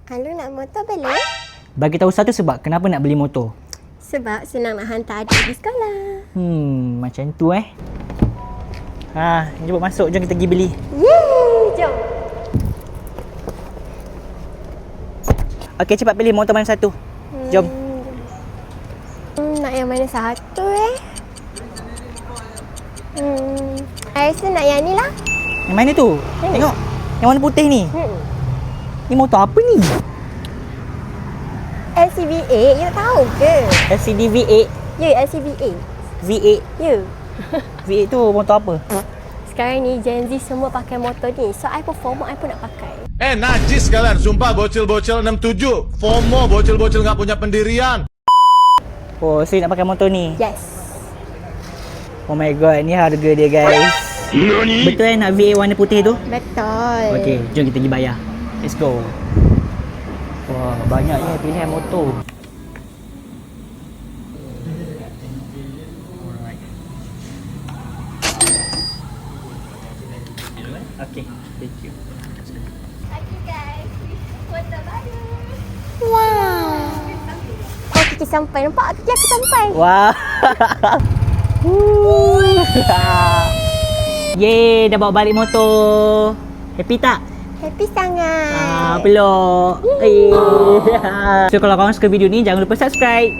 Alu nak motor boleh? Bagi tahu satu sebab kenapa nak beli motor. Sebab senang nak hantar adik di sekolah. Macam tu jom masuk, jom kita pergi beli. Yeay, jom. Okey, cepat pilih motor mana satu. Jom. Nak yang mana satu saya rasa nak yang ni lah. Yang mana tu? Tengok. Yang warna putih ni. Ni motor apa ni? LCV8, you tak tahu ke? LCD V8. Ya, LCV8. V8. Ya. V8 tu motor apa? Sekarang ni Gen Z semua pakai motor ni. So, I pun FOMO, I pun nak pakai. Najis kalian. Sumpah bocil-bocil 67. FOMO, bocil-bocil nggak punya pendirian. Oh, so you nak pakai motor ni? Yes. Oh my god, ni harga dia guys. Betul nak V8 warna putih tu? Betul. Okey, jom kita pergi bayar. Let's go. Wah, banyaknya pilihan motor. Okey, thank you. Okay guys, motor baru. Wow. Oh, Kiki sampai. Nampak Kiki aku sampai. Wah. Yeay, dah bawa balik motor. Happy tak? Happy sangat. Peluk. So kalau korang suka video ni, jangan lupa subscribe.